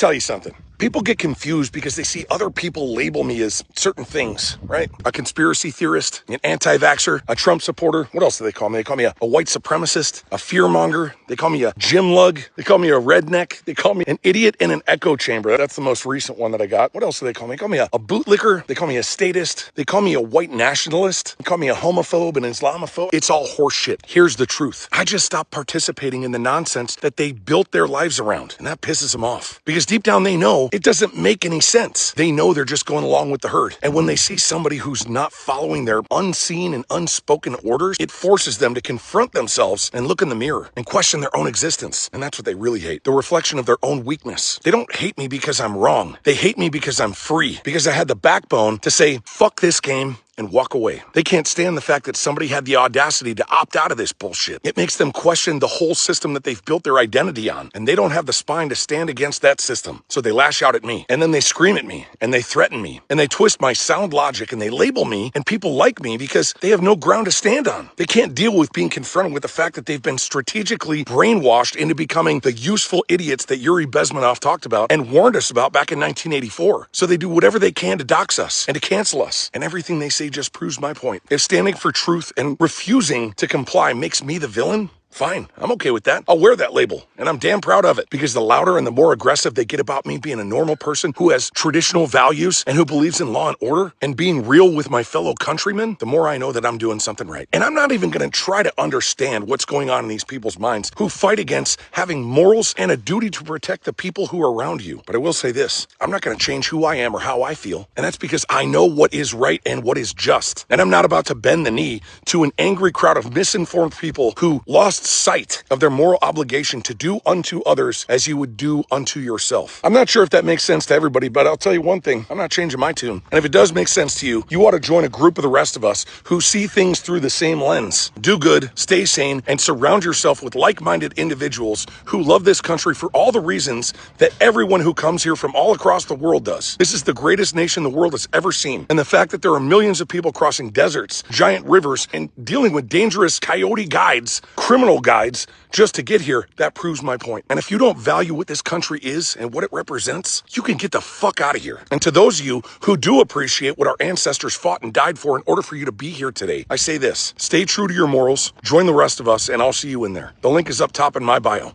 Tell you something. People get confused because they see other people label me as certain things, right? A conspiracy theorist, an anti-vaxxer, a Trump supporter. What else do they call me? They call me a white supremacist, a fearmonger. They call me a gym lug. They call me a redneck. They call me an idiot in an echo chamber. That's the most recent one that I got. What else do they call me? They call me a bootlicker. They call me a statist. They call me a white nationalist. They call me a homophobe and Islamophobe. It's all horseshit. Here's the truth. I just stopped participating in the nonsense that they built their lives around, and that pisses them off. Because deep down they know it doesn't make any sense. They know they're just going along with the herd. And when they see somebody who's not following their unseen and unspoken orders, it forces them to confront themselves and look in the mirror and question their own existence. And that's what they really hate. The reflection of their own weakness. They don't hate me because I'm wrong. They hate me because I'm free. Because I had the backbone to say, fuck this game, and walk away. They can't stand the fact that somebody had the audacity to opt out of this bullshit. It makes them question the whole system that they've built their identity on, and they don't have the spine to stand against that system. So they lash out at me, and then they scream at me, and they threaten me, and they twist my sound logic, and they label me, and people like me because they have no ground to stand on. They can't deal with being confronted with the fact that they've been strategically brainwashed into becoming the useful idiots that Yuri Bezmenov talked about and warned us about back in 1984. So they do whatever they can to dox us and to cancel us, and everything they say just proves my point. If standing for truth and refusing to comply makes me the villain, fine, I'm okay with that. I'll wear that label, and I'm damn proud of it, because the louder and the more aggressive they get about me being a normal person who has traditional values and who believes in law and order and being real with my fellow countrymen, the more I know that I'm doing something right. And I'm not even going to try to understand what's going on in these people's minds who fight against having morals and a duty to protect the people who are around you. But I will say this, I'm not going to change who I am or how I feel, and that's because I know what is right and what is just. And I'm not about to bend the knee to an angry crowd of misinformed people who lost sight of their moral obligation to do unto others as you would do unto yourself. I'm not sure if that makes sense to everybody, but I'll tell you one thing, I'm not changing my tune. And if it does make sense to you, you ought to join a group of the rest of us who see things through the same lens. Do good, stay sane, and surround yourself with like-minded individuals who love this country for all the reasons that everyone who comes here from all across the world does. This is the greatest nation the world has ever seen. And the fact that there are millions of people crossing deserts, giant rivers, and dealing with dangerous coyote guides, criminal guides, just to get here, that proves my point. And if you don't value what this country is and what it represents, you can get the fuck out of here. And to those of you who do appreciate what our ancestors fought and died for in order for you to be here today, I say this, stay true to your morals, join the rest of us, and I'll see you in there. The link is up top in my bio.